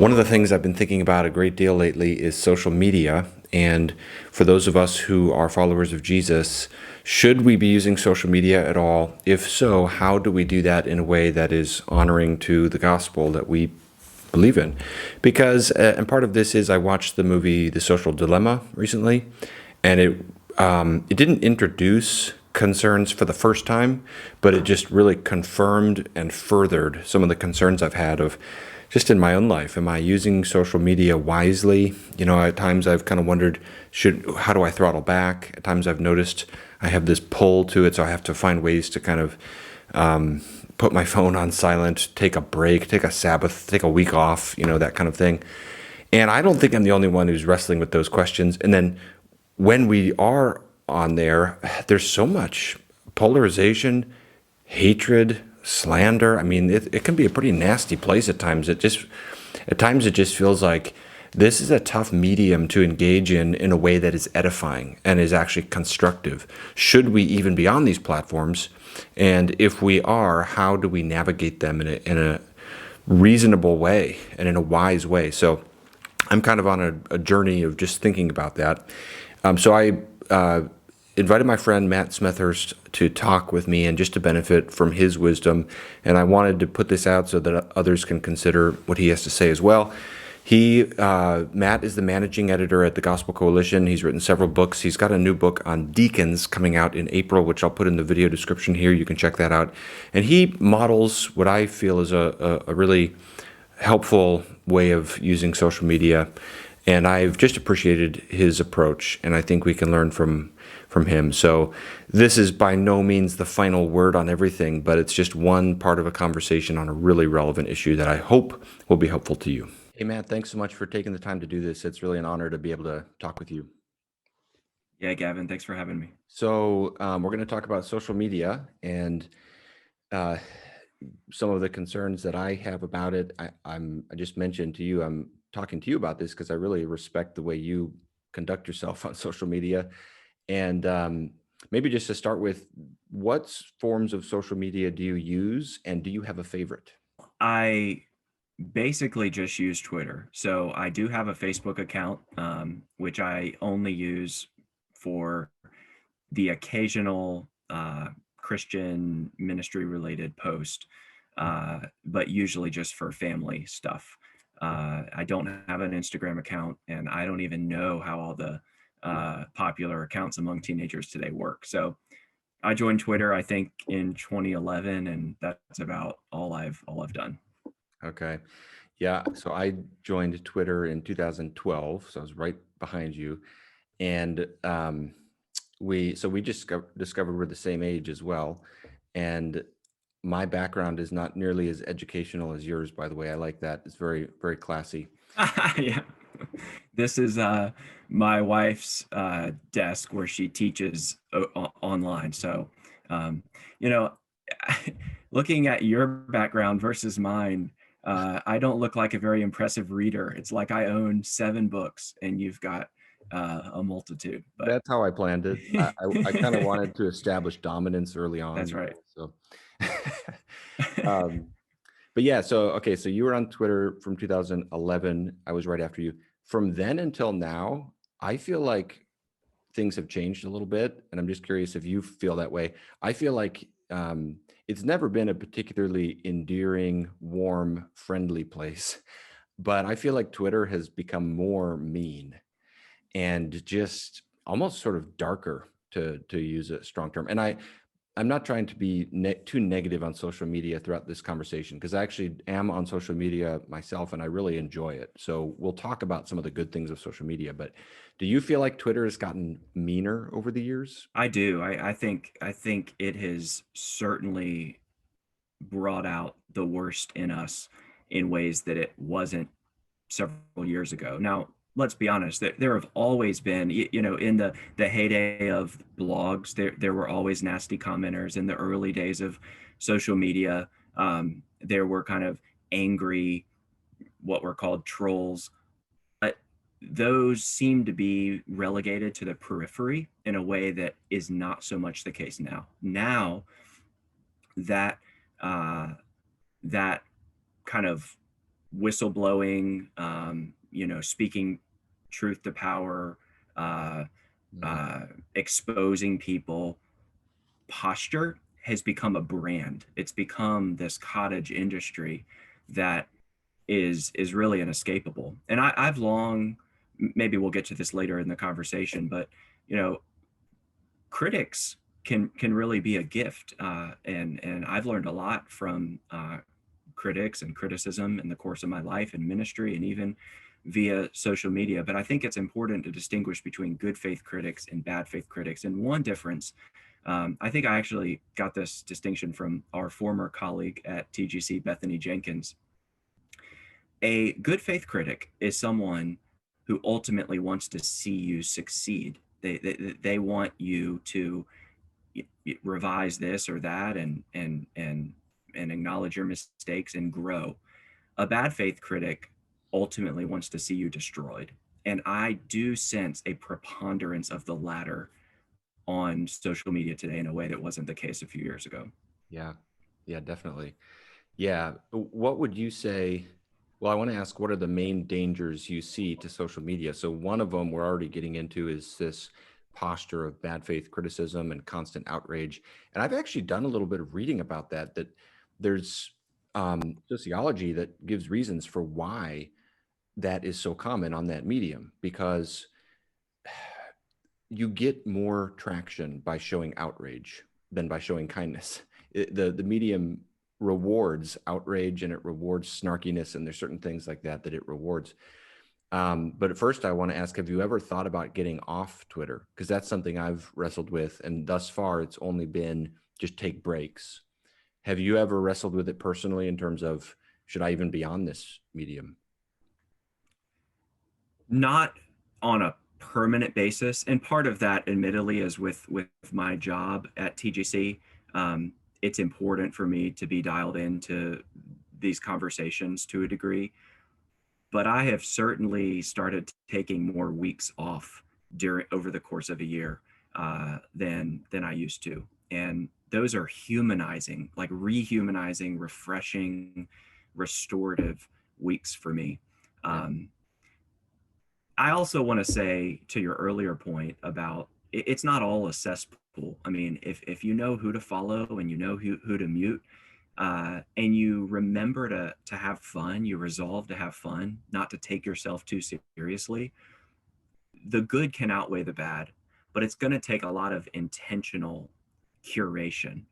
One of the things I've been thinking about a great deal lately is social media. And for those of us who are followers of Jesus, should we be using social media at all? If so, how do we do that in a way that is honoring to the gospel that we believe in? Because, and part of this is I watched the movie The Social Dilemma recently, and it didn't introduce concerns for the first time, but it just really confirmed and furthered some of the concerns I've had of just in my own life. Am I using social media wisely? At times I've kind of wondered, how do I throttle back? At times I've noticed I have this pull to it, so I have to find ways to kind of put my phone on silent, take a break, take a Sabbath, take a week off, that kind of thing. And I don't think I'm the only one who's wrestling with those questions. And then when we are on there, there's so much polarization, hatred, slander. I mean, it can be a pretty nasty place at times. At times it just feels like this is a tough medium to engage in a way that is edifying and is actually constructive. Should we even be on these platforms? And if we are, how do we navigate them in a reasonable way and in a wise way? So I'm kind of on a journey of just thinking about that. So I invited my friend Matt Smethurst to talk with me and just to benefit from his wisdom. And I wanted to put this out so that others can consider what he has to say as well. Matt is the managing editor at the Gospel Coalition. He's written several books. He's got a new book on deacons coming out in April, which I'll put in the video description here. You can check that out. And he models what I feel is a really helpful way of using social media. And I've just appreciated his approach, and I think we can learn from him. So this is by no means the final word on everything, but it's just one part of a conversation on a really relevant issue that I hope will be helpful to you. Hey, Matt, thanks so much for taking the time to do this. It's really an honor to be able to talk with you. Yeah, Gavin, thanks for having me. So we're going to talk about social media and uh, some of the concerns that I have about it. I just mentioned to you, I'm talking to you about this because I really respect the way you conduct yourself on social media. And maybe just to start with, what forms of social media do you use, and do you have a favorite? I basically just use Twitter. So I do have a Facebook account, which I only use for the occasional Christian ministry related post, but usually just for family stuff. I don't have an Instagram account, and I don't even know how all the popular accounts among teenagers today work. So I joined Twitter, I think, in 2011, and that's about all I've done. Okay. Yeah. So I joined Twitter in 2012. So I was right behind you. And we just discovered we're the same age as well. And my background is not nearly as educational as yours, by the way. I like that. It's very, very classy. Yeah. This is my wife's desk where she teaches online. So, um, you know, looking at your background versus mine, I don't look like a very impressive reader. It's like I own 7 books and you've got a multitude. But That's how I planned it. I kind of wanted to establish dominance early on, that's right. so. um, but yeah, so okay, so you were on Twitter from 2011. I was right after you. From then until now, I feel like things have changed a little bit, and I'm just curious if you feel that way. I feel like it's never been a particularly endearing, warm, friendly place, but I feel like Twitter has become more mean and just almost sort of darker, to use a strong term. And I'm not trying to be too negative on social media throughout this conversation, because I actually am on social media myself and I really enjoy it. So we'll talk about some of the good things of social media, but do you feel like Twitter has gotten meaner over the years? I do. I think it has certainly brought out the worst in us in ways that it wasn't several years ago. Now, let's be honest, there have always been, in the heyday of blogs, there were always nasty commenters. In the early days of social media, there were kind of angry, what were called trolls. But those seem to be relegated to the periphery in a way that is not so much the case now. Now that uh, that kind of whistleblowing, speaking truth to power, uh, Mhm. exposing people, posture has become a brand. It's become this cottage industry that is really inescapable. And I've long, maybe we'll get to this later in the conversation, but you know, critics can really be a gift, and I've learned a lot from critics and criticism in the course of my life and ministry, and even via social media. But I think it's important to distinguish between good faith critics and bad faith critics. And one difference, I think I actually got this distinction from our former colleague at TGC, Bethany Jenkins. A good faith critic is someone who ultimately wants to see you succeed. They want you to revise this or that, and acknowledge your mistakes and grow. A bad faith critic ultimately wants to see you destroyed. And I do sense a preponderance of the latter on social media today in a way that wasn't the case a few years ago. Yeah, yeah, definitely. Yeah. What would you say? Well, I want to ask, what are the main dangers you see to social media? So one of them we're already getting into is this posture of bad faith criticism and constant outrage. And I've actually done a little bit of reading about that, that there's sociology that gives reasons for why that is so common on that medium, because you get more traction by showing outrage than by showing kindness. The medium rewards outrage and it rewards snarkiness, and there's certain things like that that it rewards. But at first, I want to ask: have you ever thought about getting off Twitter? Because that's something I've wrestled with, and thus far, it's only been just take breaks. Have you ever wrestled with it personally in terms of should I even be on this medium? Not on a permanent basis, and part of that admittedly is with my job at TGC. It's important for me to be dialed into these conversations to a degree, but I have certainly started taking more weeks off during over the course of a year, than I used to. And those are humanizing, like rehumanizing, refreshing, restorative weeks for me. Yeah. um, I also want to say to your earlier point about it's not all a cesspool. I mean, if you know who to follow and you know who to mute, and you remember to have fun, you resolve to have fun, not to take yourself too seriously, the good can outweigh the bad, but it's going to take a lot of intentional curation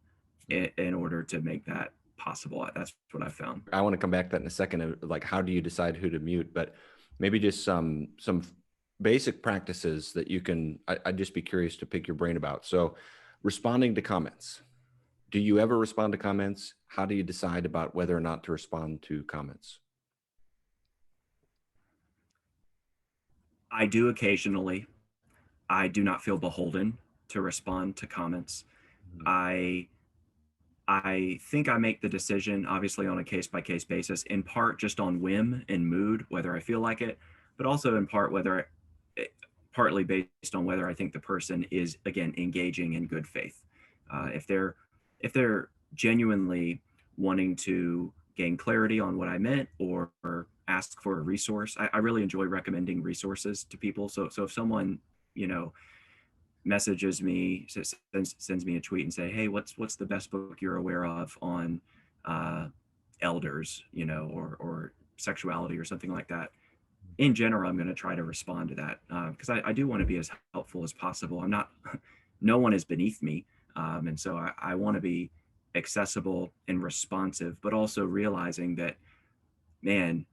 in order to make that possible. That's what I found. I want to come back to that in a second. Like, how do you decide who to mute? But maybe just some basic practices that you can. I'd just be curious to pick your brain about. So, responding to comments. Do you ever respond to comments? How do you decide about whether or not to respond to comments? I do occasionally. I do not feel beholden to respond to comments. Mhm. I I think I make the decision obviously on a case by case basis, in part just on whim and mood, whether I feel like it, but also in part partly based on whether I think the person is again engaging in good faith. If they're genuinely wanting to gain clarity on what I meant, or ask for a resource, I really enjoy recommending resources to people. So if someone you know messages me, sends me a tweet and say, "Hey, what's the best book you're aware of on uh, elders, or sexuality or something like that?" In general, I'm going to try to respond to that, because I do want to be as helpful as possible. I'm not, no one is beneath me, and so I want to be accessible and responsive, but also realizing that, man,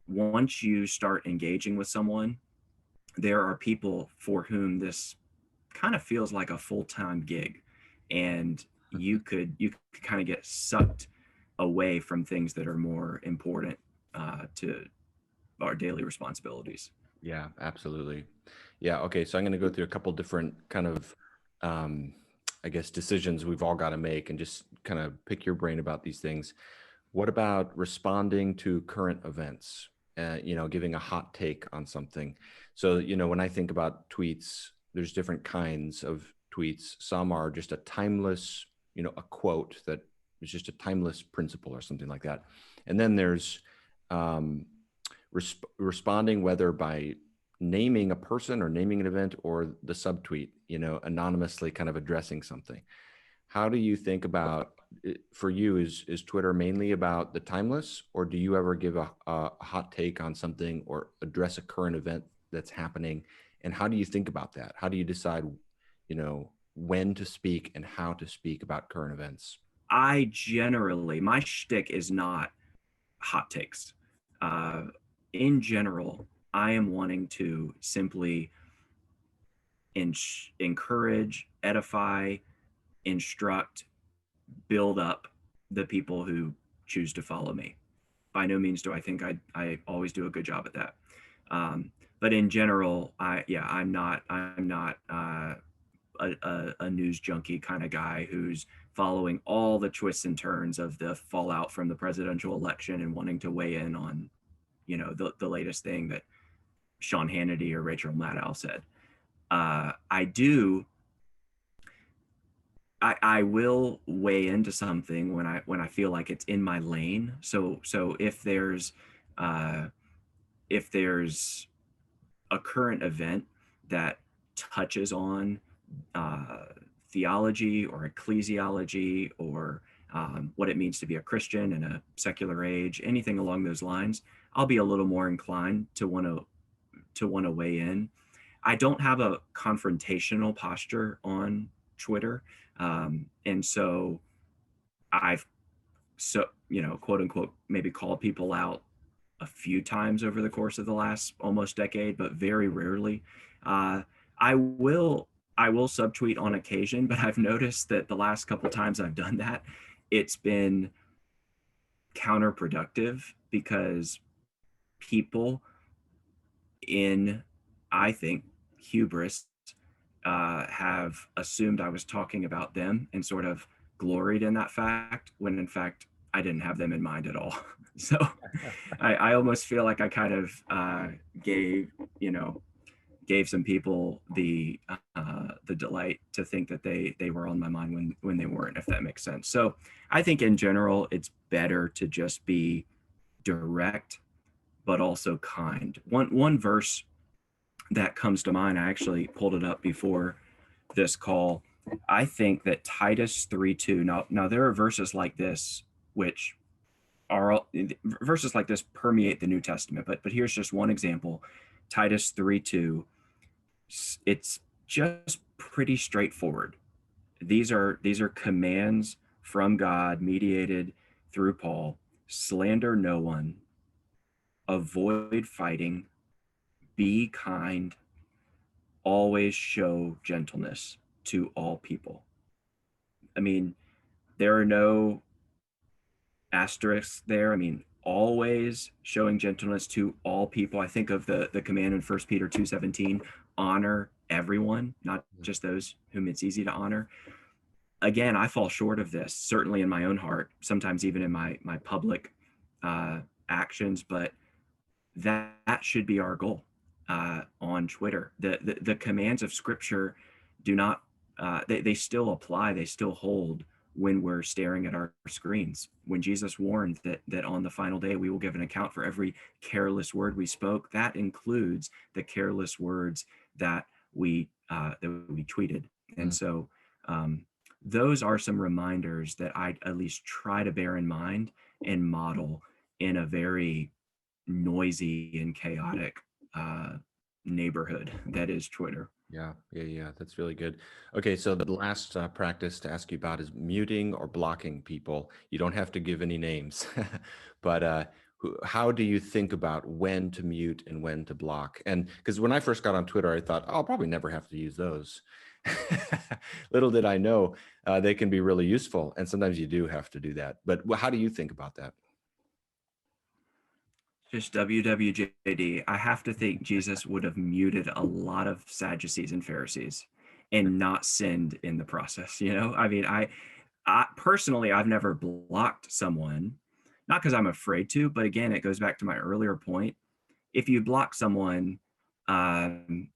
once you start engaging with someone, there are people for whom this kind of feels like a full-time gig, and you could kind of get sucked away from things that are more important to our daily responsibilities. Yeah, absolutely. Yeah. Okay. So I'm going to go through a couple different kind of, um, I guess, decisions we've all got to make and just kind of pick your brain about these things. What about responding to current events? Giving a hot take on something. So, when I think about tweets, there's different kinds of tweets. Some are just a timeless, a quote that is just a timeless principle or something like that. And then there's um, responding, whether by naming a person or naming an event or the subtweet, anonymously kind of addressing something. How do you think about for you? Is Twitter mainly about the timeless, or do you ever give a hot take on something or address a current event that's happening? And how do you think about that? How do you decide, when to speak and how to speak about current events? My shtick is not hot takes. Uh, in general, I am wanting to simply encourage, edify, instruct, build up the people who choose to follow me. By no means do I think I always do a good job at that. But in general, I'm not a news junkie kind of guy who's following all the twists and turns of the fallout from the presidential election and wanting to weigh in on, the latest thing that Sean Hannity or Rachel Maddow said. I do. I will weigh into something when I feel like it's in my lane. So uh, if there's a current event that touches on uh, theology or ecclesiology or what it means to be a Christian in a secular age, anything along those lines, I'll be a little more inclined to want to weigh in. I don't have a confrontational posture on Twitter, and so I've quote unquote maybe called people out a few times over the course of the last almost decade, but very rarely. Uh, I will I will subtweet on occasion, but I've noticed that the last couple times I've done that, it's been counterproductive because people in, I think, hubris have assumed I was talking about them and sort of gloried in that fact when in fact I didn't have them in mind at all. So I almost feel like I kind of gave, gave some people the delight to think that they were on my mind when they weren't, if that makes sense. So I think in general, it's better to just be direct, but also kind. One verse that comes to mind, I actually pulled it up before this call. I think that Titus 3:2. Now there are verses like this which are verses like this permeate the New Testament, but here's just one example. Titus 3:2. It's just pretty straightforward. These are commands from God mediated through Paul. Slander no one, avoid fighting, be kind, always show gentleness to all people. I mean, there are no asterisks there. I mean, always showing gentleness to all people. I think of the command in 1 Peter 2:17, honor everyone, not just those whom it's easy to honor. Again, I fall short of this, certainly in my own heart, sometimes even in my public actions, but that should be our goal on Twitter. The commands of Scripture do not, they still apply, they still hold when we're staring at our screens. When Jesus warned that on the final day we will give an account for every careless word we spoke, that includes the careless words that we tweeted. And so those are some reminders that I at least try to bear in mind and model in a very noisy and chaotic neighborhood that is Twitter. Yeah. That's really good. Okay, so the last practice to ask you about is muting or blocking people. You don't have to give any names, but how do you think about when to mute and when to block? And because when I first got on Twitter, I thought, I'll probably never have to use those. Little did I know they can be really useful, and sometimes you do have to do that. But how do you think about that? Just WWJD. I have to think Jesus would have muted a lot of Sadducees and Pharisees and not sinned in the process. I mean, I personally, I've never blocked someone, not because I'm afraid to, but again, it goes back to my earlier point. If you block someone, um,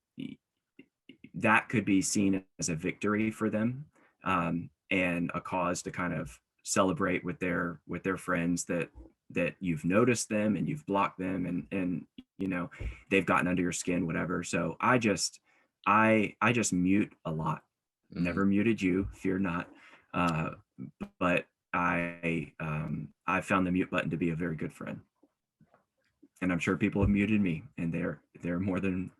that could be seen as a victory for them, and a cause to kind of celebrate with their friends that that you've noticed them and you've blocked them, and you know they've gotten under your skin, whatever. So I just mute a lot. Mm. Never muted you, fear not. Uh, but I found the mute button to be a very good friend, and I'm sure people have muted me, and they're they more than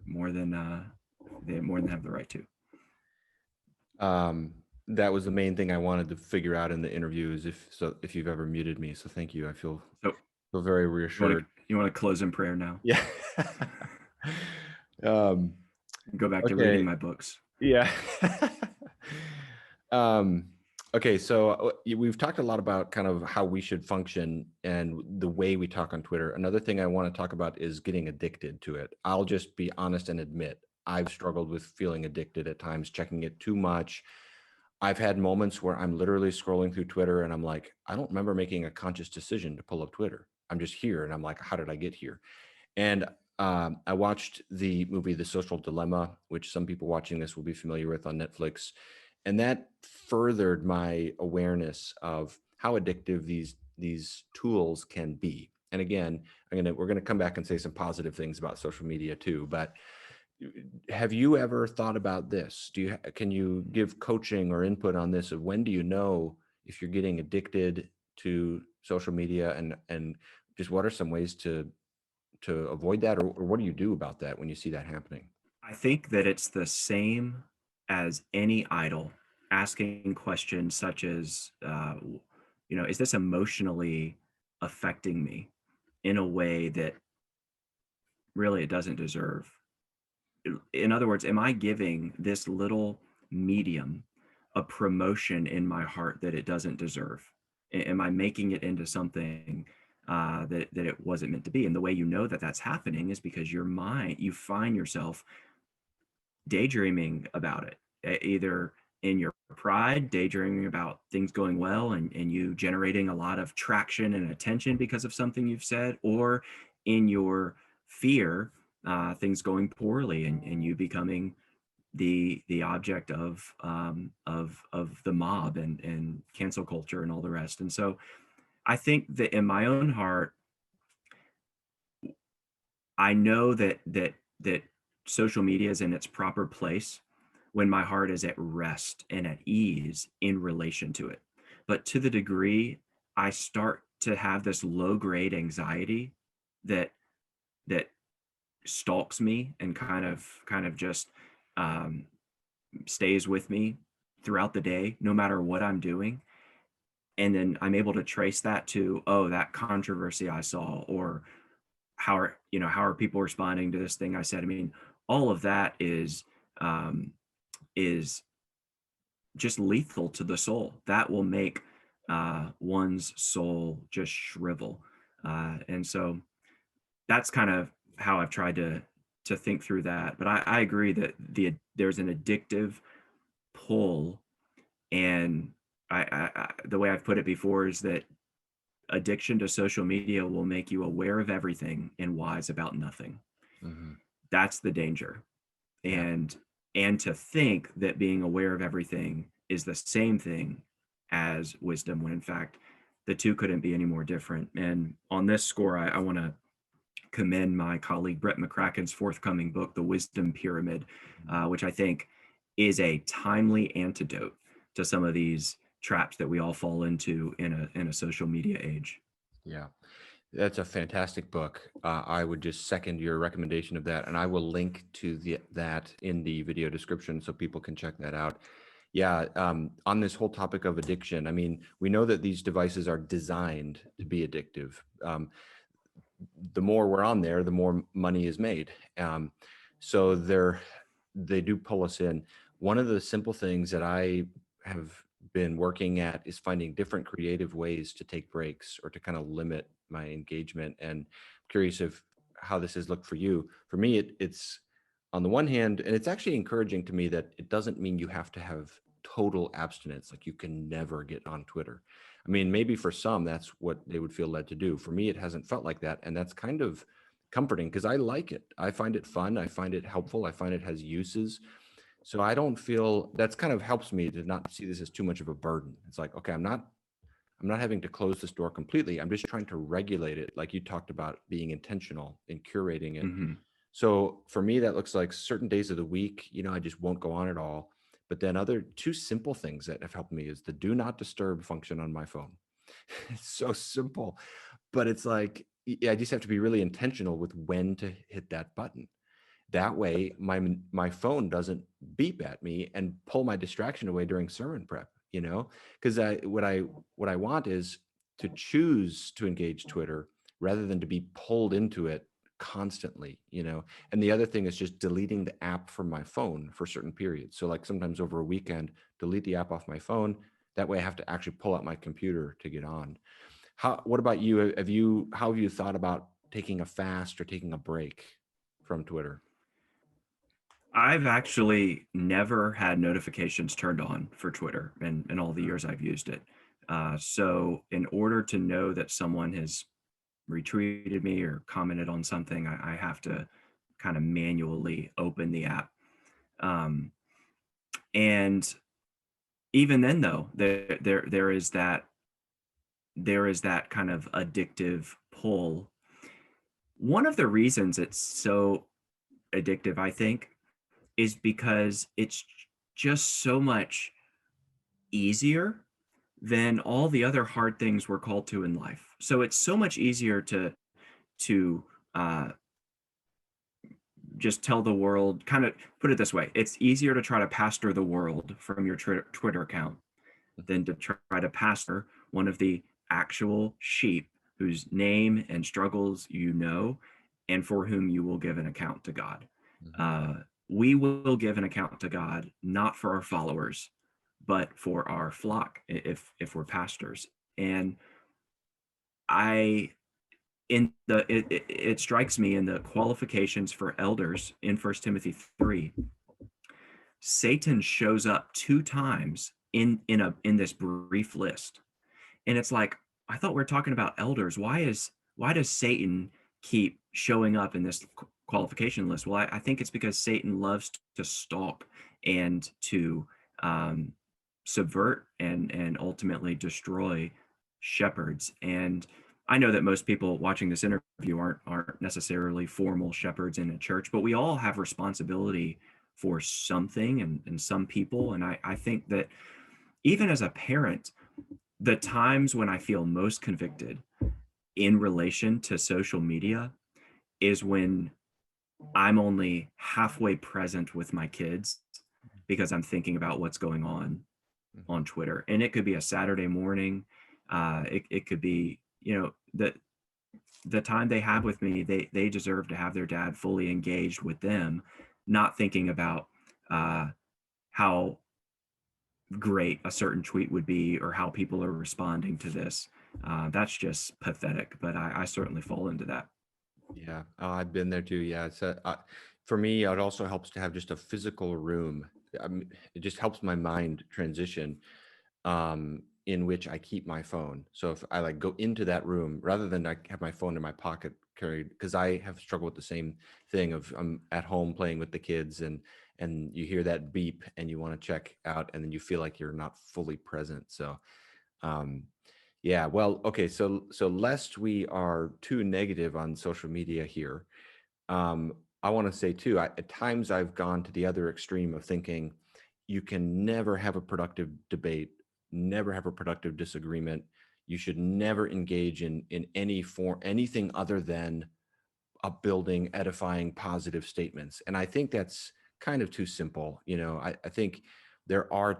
have the right to. That was the main thing I wanted to figure out in the interview, is if you've ever muted me. So thank you. I So feel very reassured. you want to close in prayer now? Yeah. um, Go back to reading okay. my books. Yeah. um, okay. So we've talked a lot about kind of how we should function and the way we talk on Twitter. Another thing I want to talk about is getting addicted to it. I'll just be honest and admit I've struggled with feeling addicted at times, checking it too much. I've had moments where I'm literally scrolling through Twitter and I'm like, I don't remember making a conscious decision to pull up Twitter. I'm just here and I'm like, how did I get here? And I watched the movie The Social Dilemma, which some people watching this will be familiar with on Netflix. And that furthered my awareness of how addictive these tools can be. And again, we're gonna come back and say some positive things about social media too. But have you ever thought about this? Can you give coaching or input on this, of when do you know if you're getting addicted to social media, and just what are some ways to avoid that, or what do you do about that when you see that happening? I think that it's the same as any idol, asking questions such as, is this emotionally affecting me in a way that really it doesn't deserve? In other words, am I giving this little medium a promotion in my heart that it doesn't deserve? Am I making it into something that it wasn't meant to be? And the way you know that that's happening is because your mind, you find yourself daydreaming about it, either in your pride, daydreaming about things going well, and you generating a lot of traction and attention because of something you've said, or in your fear, things going poorly, and you becoming the object of the mob and cancel culture and all the rest. And so I think that in my own heart, I know that social media is in its proper place when my heart is at rest and at ease in relation to it. But to the degree I start to have this low grade anxiety that that stalks me and kind of just um, stays with me throughout the day, no matter what I'm doing. And then I'm able to trace that to, oh, that controversy I saw, or how are people responding to this thing I said. I mean, all of that um, is just lethal to the soul. That will make one's soul just shrivel. And so that's kind of how I've tried to think through that. But I agree that there's an addictive pull, and the way I've put it before is that addiction to social media will make you aware of everything and wise about nothing. Hmm. That's the danger. Yeah. And to think that being aware of everything is the same thing as wisdom, when in fact the two couldn't be any more different. And on this score, I want to commend my colleague Brett McCracken's forthcoming book, The Wisdom Pyramid, which I think is a timely antidote to some of these traps that we all fall into in a social media age. Yeah. That's a fantastic book. I would just second your recommendation of that, and I will link to that in the video description so people can check that out. Yeah, on this whole topic of addiction, I mean, we know that these devices are designed to be addictive. The more we're on there, the more money is made. So they do pull us in. One of the simple things that I have been working at is finding different creative ways to take breaks or to kind of limit my engagement. And I'm curious if how this has looked for you. For me, it's on the one hand, and it's actually encouraging to me that it doesn't mean you have to have total abstinence, like you can never get on Twitter. I mean, maybe for some, that's what they would feel led to do. For me, it hasn't felt like that. And that's kind of comforting because I like it. I find it fun. I find it helpful. I find it has uses. So I don't feel that's kind of helps me to not see this as too much of a burden. It's like, okay, I'm not having to close this door completely. I'm just trying to regulate it, like you talked about being intentional in curating it. Hmm. So for me, that looks like certain days of the week, I just won't go on at all. But then other two simple things that have helped me is the do not disturb function on my phone. It's so simple, but it's like, I just have to be really intentional with when to hit that button. That way, my phone doesn't beep at me and pull my distraction away during sermon prep. Because what I want is to choose to engage Twitter rather than to be pulled into it constantly. And the other thing is just deleting the app from my phone for certain periods. So like sometimes over a weekend, delete the app off my phone. That way, I have to actually pull out my computer to get on. What about you? How have you thought about taking a fast or taking a break from Twitter? I've actually never had notifications turned on for Twitter in all the years I've used it. So, in order to know that someone has retweeted me or commented on something, I have to kind of manually open the app. Um, and even then, though, there is that kind of addictive pull. One of the reasons it's so addictive, I think, is because it's just so much easier than all the other hard things we're called to in life. So it's so much easier to uh, just tell the world, kind of put it this way: it's easier to try to pastor the world from your Twitter account than to try to pastor one of the actual sheep whose name and struggles and for whom you will give an account to God. Mhm. Uh, we will give an account to God not for our followers, but for our flock if we're pastors. And I it strikes me in the qualifications for elders in First Timothy 3, Satan shows up two times in this brief list. And it's like, I thought we are talking about elders. Why does Satan keep showing up in this qualification list? Well, I think it's because Satan loves to stalk and to um, subvert and ultimately destroy shepherds. And I know that most people watching this interview aren't necessarily formal shepherds in a church, but we all have responsibility for something and some people. And I think that even as a parent, the times when I feel most convicted in relation to social media is when I'm only halfway present with my kids because I'm thinking about what's going on Mhm. Twitter. And it could be a Saturday morning. It could be, the time they have with me, they deserve to have their dad fully engaged with them, not thinking about how great a certain tweet would be or how people are responding to this. That's just pathetic, but I certainly fall into that. Yeah, I've been there too. Yeah, for me, it also helps to have just a physical room. It just helps my mind transition, in which I keep my phone. So if I like go into that room rather than I have my phone in my pocket carried, because I have struggled with the same thing of I'm at home playing with the kids and you hear that beep and you want to check out and then you feel like you're not fully present. So um, yeah, well, okay, so lest we are too negative on social media here, I want to say too, at times I've gone to the other extreme of thinking you can never have a productive debate, never have a productive disagreement. You should never engage in any form, anything other than upbuilding, edifying, positive statements. And I think that's kind of too simple. I think there are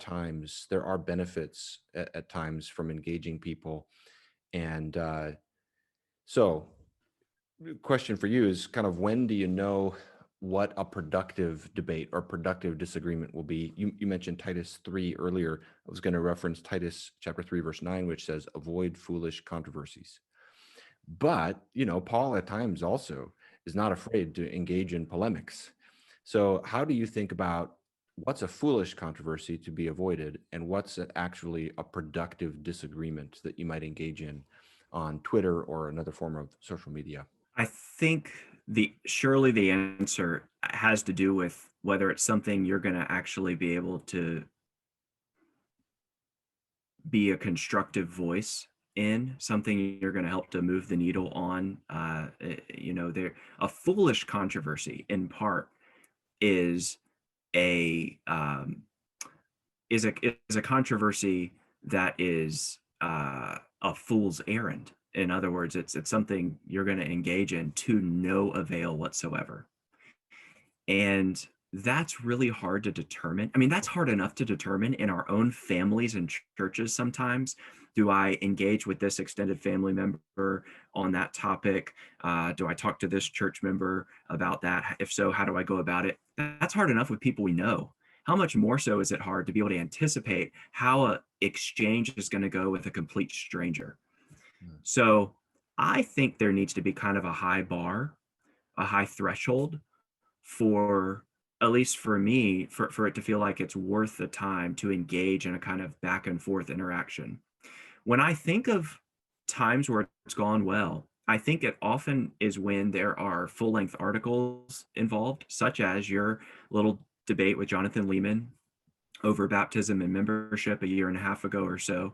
benefits at times from engaging people. And so question for you is kind of when do you know what a productive debate or productive disagreement will be? You mentioned Titus 3 earlier. I was going to reference Titus chapter 3, verse 9, which says, avoid foolish controversies. But, Paul at times also is not afraid to engage in polemics. So how do you think about what's a foolish controversy to be avoided and what's actually a productive disagreement that you might engage in on Twitter or another form of social media? I think surely the answer has to do with whether it's something you're going to actually be able to be a constructive voice in something you're going to help to move the needle on. There a foolish controversy in part is a is a controversy that is a fool's errand. In other words, it's something you're going to engage in to no avail whatsoever. And that's really hard to determine. I mean, that's hard enough to determine in our own families and churches sometimes. Do I engage with this extended family member on that topic? Do I talk to this church member about that? If so, how do I go about it? That's hard enough with people we know. How much more so is it hard to be able to anticipate how a exchange is going to go with a complete stranger? Mm. So I think there needs to be kind of a high bar, a high threshold for, at least for me, for it to feel like it's worth the time to engage in a kind of back and forth interaction. When I think of times where it's gone well, I think it often is when there are full length articles involved, such as your little debate with Jonathan Lehman over baptism and membership a year and a half ago or so.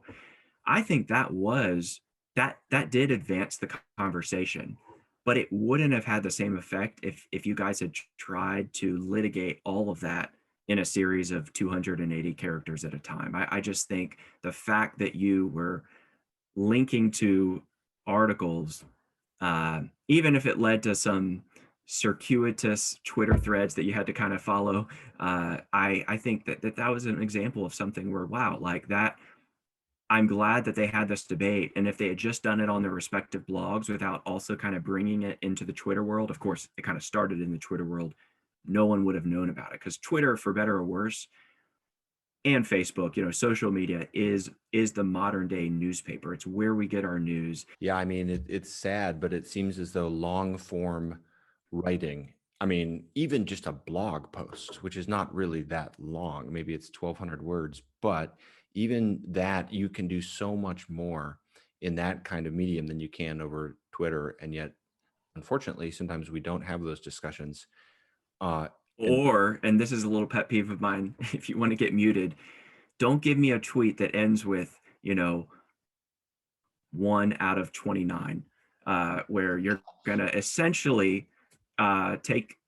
I think that did advance the conversation, but it wouldn't have had the same effect if you guys had tried to litigate all of that in a series of 280 characters at a time. I just think the fact that you were linking to articles, even if it led to some circuitous Twitter threads that you had to kind of follow, I think that was an example of something where, wow, like that. I'm glad that they had this debate. And if they had just done it on their respective blogs without also kind of bringing it into the Twitter world, of course, it kind of started in the Twitter world, no one would have known about it, because Twitter, for better or worse, and Facebook, social media is the modern day newspaper. It's where we get our news. Yeah, I mean, it's sad, but it seems as though long form writing, I mean, even just a blog post, which is not really that long, maybe it's 1,200 words, but even that, you can do so much more in that kind of medium than you can over Twitter. And yet, unfortunately, sometimes we don't have those discussions. And Or, and this is a little pet peeve of mine, if you want to get muted, don't give me a tweet that ends with, 1 out of 29, where you're going to essentially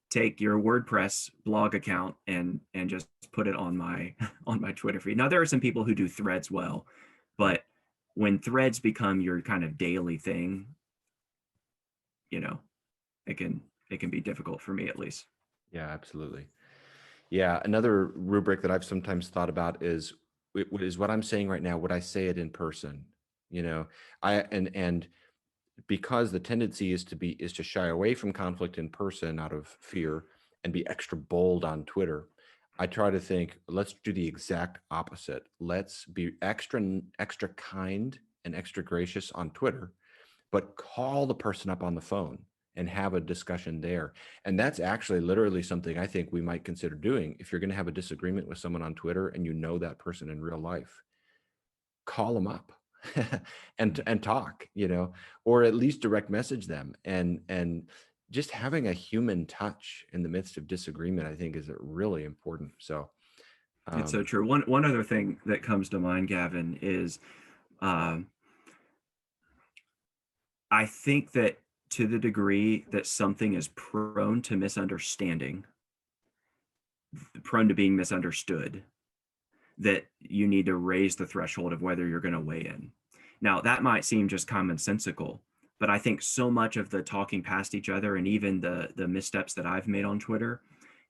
take your WordPress blog account and just put it on my on my Twitter feed. Now there are some people who do threads well, but when threads become your kind of daily thing, you know, it can be difficult for me, at least. yeah, absolutely. Yeah, another rubric that I've sometimes thought about is what I'm saying right now, would I say it in person? You know, and because the tendency is to shy away from conflict in person out of fear and be extra bold on Twitter. I try to think, let's do the exact opposite. Let's be extra kind and extra gracious on Twitter, but call the person up on the phone and have a discussion there. And that's actually literally something I think we might consider doing. If you're going to have a disagreement with someone on Twitter and you know that person in real life, call them up and talk, or at least direct message them, and just having a human touch in the midst of disagreement, I think, is really important. So It's so um, true. One other thing that comes to mind, Gavin, is um, I think that to the degree that something is prone to misunderstanding, prone to being misunderstood, that you need to raise the threshold of whether you're going to weigh in. Now, that might seem just commonsensical, but I think so much of the talking past each other and even the missteps that I've made on Twitter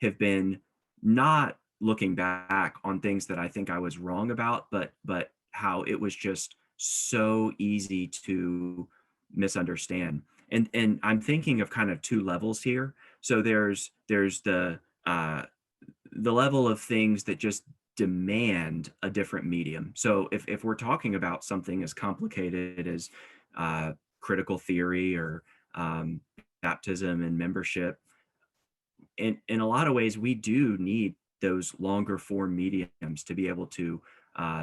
have been not looking back on things that I think I was wrong about, but how it was just so easy to misunderstand. And I'm thinking of kind of two levels here. So there's the level of things that just demand a different medium. So if we're talking about something as complicated as critical theory or um, baptism and membership, in a lot of ways, we do need those longer form mediums to be able to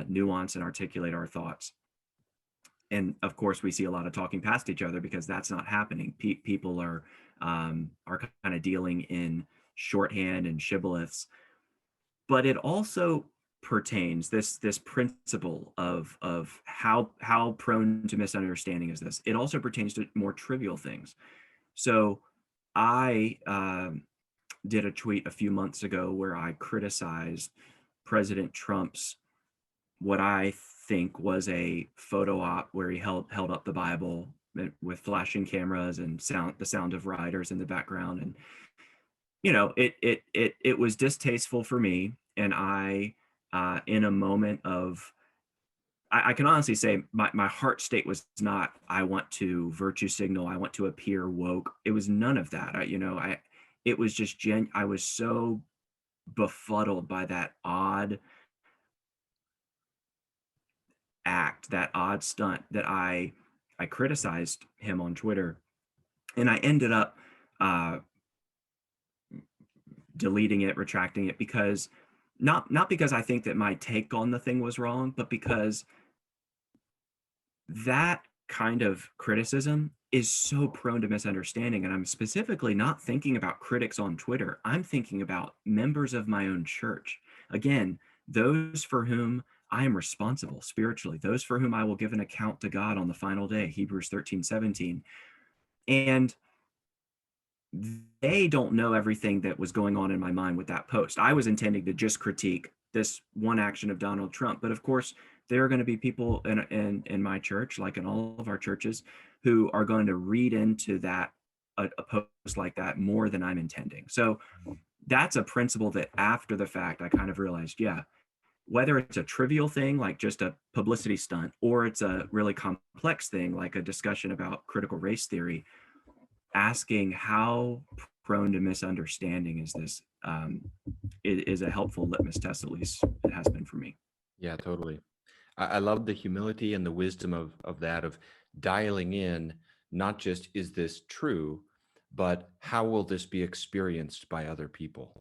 nuance and articulate our thoughts. And of course, we see a lot of talking past each other because that's not happening. People are kind of dealing in shorthand and shibboleths, but it also pertains, this principle of how prone to misunderstanding is this. It also pertains to more trivial things. So I did a tweet a few months ago where I criticized President Trump's, what I think was a photo op where he held up the Bible with flashing cameras and the sound of riders in the background. And it was distasteful for me. And I, in a moment of, I can honestly say my heart state was not, I want to virtue signal, I want to appear woke. It was none of that. It was just I was so befuddled by that odd act, that odd stunt, that I criticized him on Twitter, and I ended up uh, deleting it, retracting it, because not because I think that my take on the thing was wrong, but because that kind of criticism is so prone to misunderstanding. And I'm specifically not thinking about critics on Twitter. I'm thinking about members of my own church. Again, those for whom I am responsible spiritually, those for whom I will give an account to God on the final day, Hebrews 13:17. And they don't know everything that was going on in my mind with that post. I was intending to just critique this one action of Donald Trump, but of course, there are going to be people in my church, like in all of our churches, who are going to read into that a post like that more than I'm intending. So that's a principle that after the fact I kind of realized, yeah, whether it's a trivial thing like just a publicity stunt, or it's a really complex thing like a discussion about critical race theory, asking how prone to misunderstanding is this, is a helpful litmus test. At least it has been for me. Yeah, totally. I love the humility and the wisdom of that, of dialing in, not just is this true, but how will this be experienced by other people?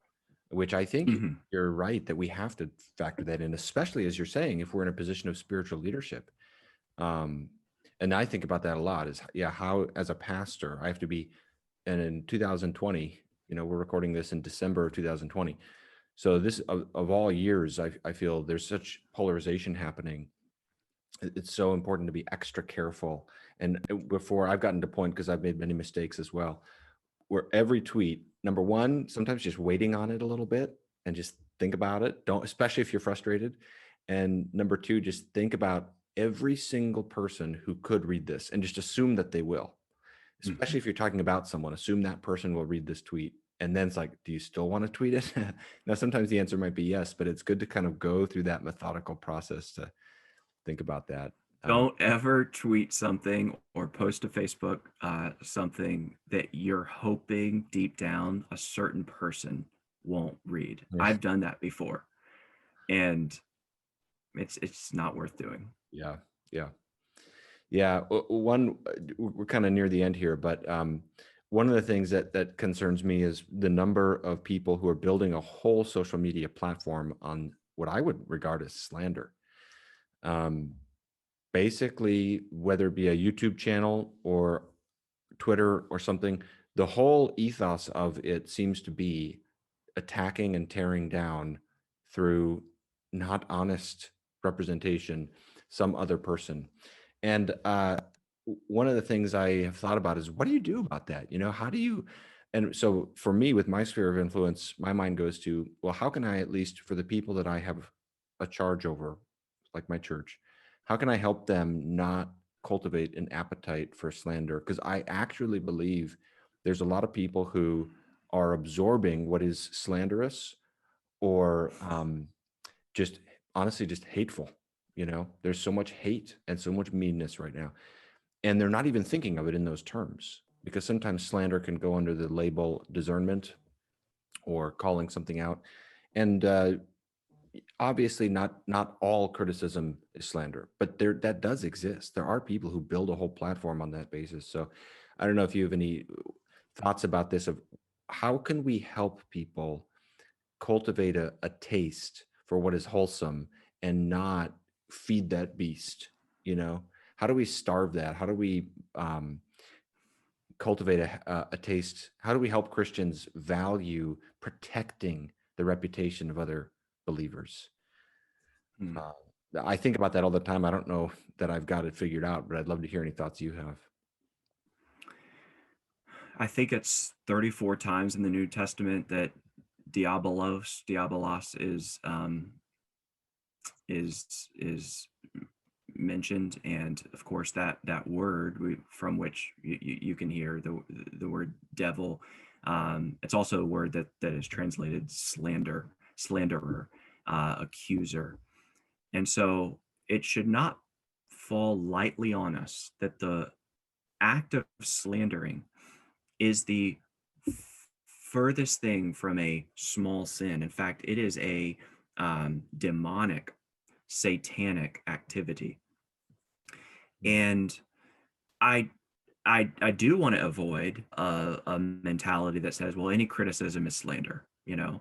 Which I think Mhm. you're right that we have to factor that in, especially as you're saying, if we're in a position of spiritual leadership. Um, and I think about that a lot is, yeah, how as a pastor, I have to be, and in 2020, we're recording this in December of 2020. So this of all years, I feel there's such polarization happening. It's so important to be extra careful. And before I've gotten to point, because I've made many mistakes as well, where every tweet, number one, sometimes just waiting on it a little bit and just think about it. Don't, especially if you're frustrated. And number two, just think about every single person who could read this and just assume that they will. Especially Mhm. if you're talking about someone, assume that person will read this tweet. And then it's like, do you still want to tweet it? Now, sometimes the answer might be yes, but it's good to kind of go through that methodical process to think about that. Don't ever tweet something or post to Facebook something that you're hoping deep down a certain person won't read. Yeah, I've done that before, and it's not worth doing. yeah, yeah. Yeah, one, we're kind of near the end here, but one of the things that concerns me is the number of people who are building a whole social media platform on what I would regard as slander. Um, Basically, whether it be a YouTube channel or Twitter or something, the whole ethos of it seems to be attacking and tearing down through not honest representation some other person. And one of the things I have thought about is, what do you do about that? How do you? And so for me, with my sphere of influence, my mind goes to, well, how can I, at least for the people that I have a charge over, like my church, how can I help them not cultivate an appetite for slander? Because I actually believe there's a lot of people who are absorbing what is slanderous or just honestly just hateful. There's so much hate and so much meanness right now, and they're not even thinking of it in those terms, because sometimes slander can go under the label discernment or calling something out. And obviously not all criticism is slander, but that does exist. There are people who build a whole platform on that basis. So I don't know if you have any thoughts about this, of how can we help people cultivate a taste for what is wholesome and not feed that beast. How do we starve that? How do we cultivate a taste? How do we help Christians value protecting the reputation of other believers? Hmm. Uh, I think about that all the time. I don't know that I've got it figured out, but I'd love to hear any thoughts you have. I think it's 34 times in the New Testament that diabolos is mentioned, and of course that word from which you can hear the word devil. It's also a word that is translated slanderer, accuser, and so it should not fall lightly on us that the act of slandering is the furthest thing from a small sin. In fact, it is a demonic, satanic activity. And I I do want to avoid a mentality that says, well, any criticism is slander.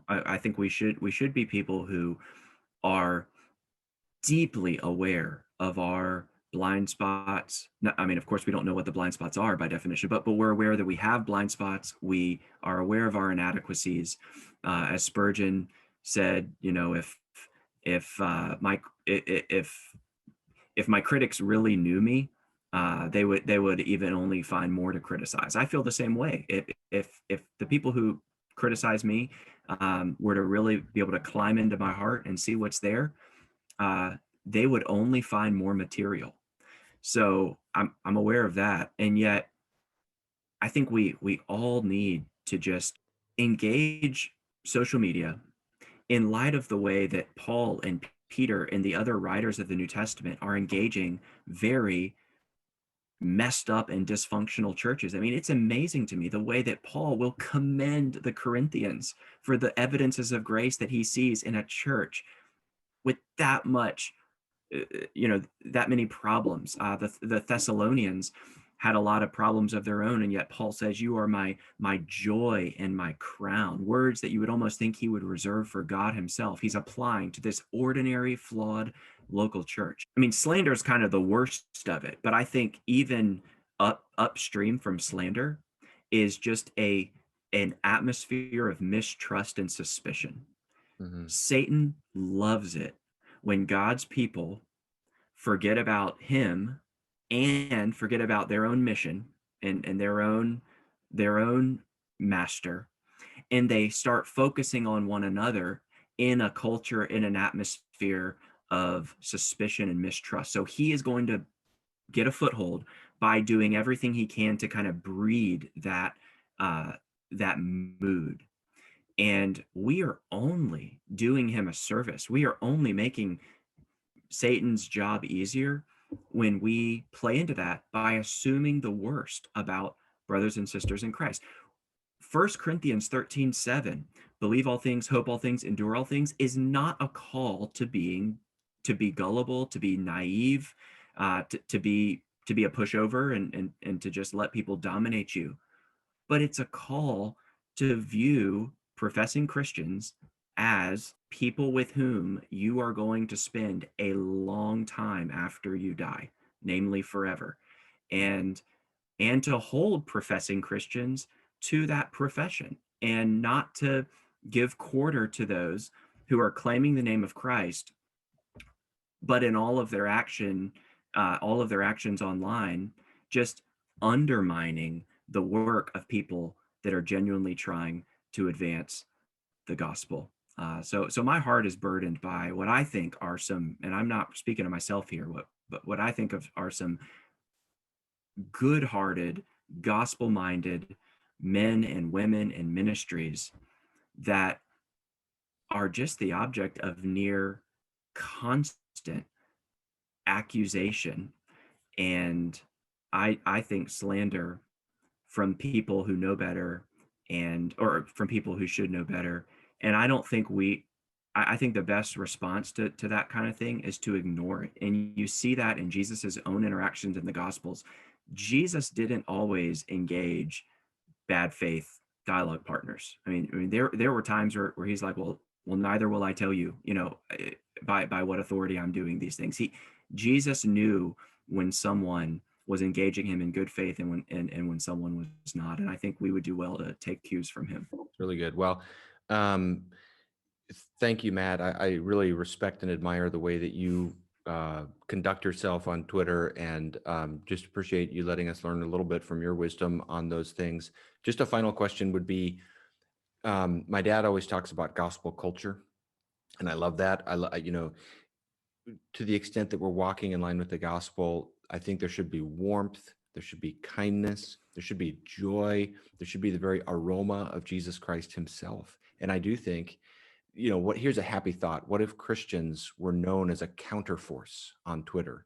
I think we should be people who are deeply aware of our blind spots. I mean, of course, we don't know what the blind spots are by definition, but we're aware that we have blind spots. We are aware of our inadequacies. As Spurgeon said, if my if my critics really knew me, they would even only find more to criticize. I feel the same way. If the people who criticize me were to really be able to climb into my heart and see what's there, they would only find more material. So I'm aware of that, and yet I think we all need to just engage social media in light of the way that Paul and Peter and the other writers of the New Testament are engaging very messed up and dysfunctional churches. I mean, it's amazing to me the way that Paul will commend the Corinthians for the evidences of grace that he sees in a church with that much that many problems. The Thessalonians had a lot of problems of their own, and yet Paul says, "You are my joy and my crown." Words that you would almost think he would reserve for God Himself. He's applying to this ordinary, flawed local church. I mean, slander is kind of the worst of it, but I think even upstream from slander is just an atmosphere of mistrust and suspicion. Hmm. Satan loves it when God's people forget about him and forget about their own mission and their own master, and they start focusing on one another in a culture, in an atmosphere of suspicion and mistrust. So he is going to get a foothold by doing everything he can to kind of breed uh, that mood. And we are only doing him a service. We are only making Satan's job easier when we play into that by assuming the worst about brothers and sisters in Christ. 1 Corinthians 13:7, believe all things, hope all things, endure all things, is not a call to be gullible, to be naive, to be a pushover and to just let people dominate you, but it's a call to view professing Christians as people with whom you are going to spend a long time after you die, namely forever. And to hold professing Christians to that profession and not to give quarter to those who are claiming the name of Christ, but in all of their actions online, just undermining the work of people that are genuinely trying to advance the gospel. So my heart is burdened by what I think are some, and I'm not speaking to myself here, but what I think of are some good-hearted, gospel-minded men and women in ministries that are just the object of near constant accusation and I think slander from people who know better and or from people who should know better. And I don't think I think the best response to that kind of thing is to ignore it. And you see that in Jesus's own interactions in the Gospels. Jesus didn't always engage bad faith dialogue partners. I mean, there were times where he's like, well, neither will I tell you, by what authority I'm doing these things. Jesus knew when someone was engaging him in good faith and when someone was not. And I think we would do well to take cues from him. Really good. Well, um, Thank you, Matt. I really respect and admire the way that you conduct yourself on Twitter, and just appreciate you letting us learn a little bit from your wisdom on those things. Just a final question would be, my dad always talks about gospel culture, and I love that. To the extent that we're walking in line with the gospel, I think there should be warmth, there should be kindness, there should be joy, there should be the very aroma of Jesus Christ himself. And I do think, here's a happy thought. What if Christians were known as a counterforce on Twitter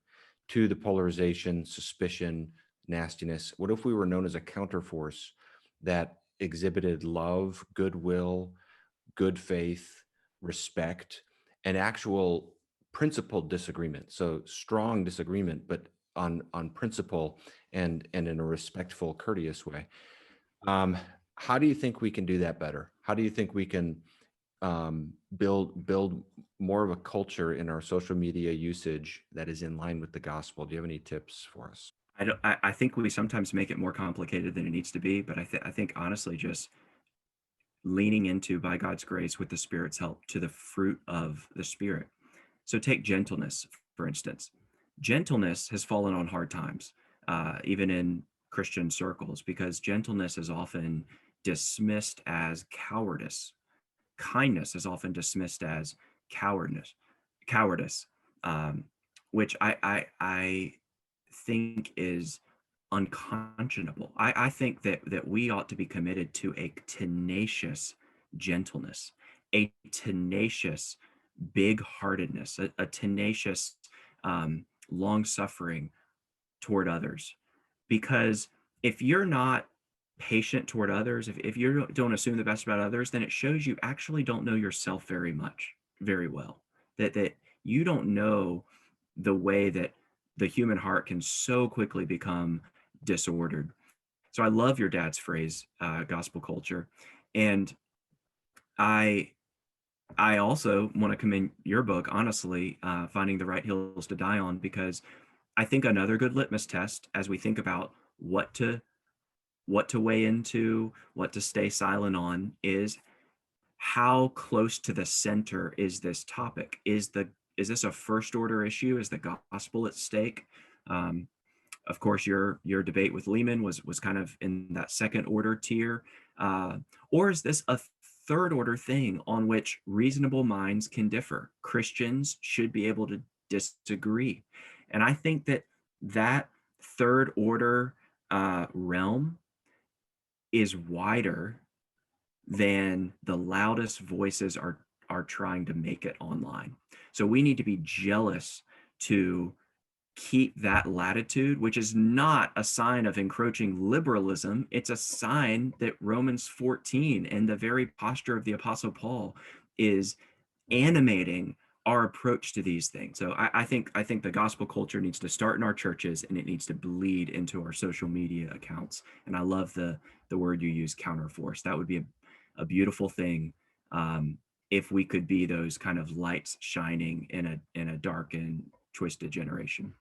to the polarization, suspicion, nastiness? What if we were known as a counterforce that exhibited love, goodwill, good faith, respect, and actual principled disagreement? So strong disagreement, but on principle, and in a respectful, courteous way. Um, how do you think we can do that better? How do you think we can build more of a culture in our social media usage that is in line with the gospel? Do you have any tips for us? I think we sometimes make it more complicated than it needs to be, but I think honestly, just leaning into, by God's grace, with the Spirit's help, to the fruit of the Spirit. So take gentleness, for instance. Gentleness has fallen on hard times, even in Christian circles, because gentleness is often dismissed as cowardice. Kindness is often dismissed as cowardness, cowardice, um, which I think is unconscionable. I think that we ought to be committed to a tenacious gentleness, a tenacious big-heartedness, a tenacious long suffering toward others. Because if you're not patient toward others, if you don't assume the best about others, then it shows you actually don't know yourself very much, very well. That you don't know the way that the human heart can so quickly become disordered. So I love your dad's phrase, gospel culture. And I I also want to commend your book, honestly, Finding the Right Hills to Die On, because I think another good litmus test as we think about what to weigh into, what to stay silent on, is how close to the center is this topic? Is this a first order issue? Is the gospel at stake? Um, of course, your debate with Lehman was kind of in that second order tier, uh, or is this a third order thing on which reasonable minds can differ? Christians should be able to disagree, and I think that third order realm is wider than the loudest voices are trying to make it online. So we need to be jealous to keep that latitude, which is not a sign of encroaching liberalism. It's a sign that Romans 14 and the very posture of the Apostle Paul is animating our approach to these things. So I think the gospel culture needs to start in our churches, and it needs to bleed into our social media accounts. And I love the word you use, counterforce. That would be a beautiful thing, if we could be those kind of lights shining in a dark and twisted generation.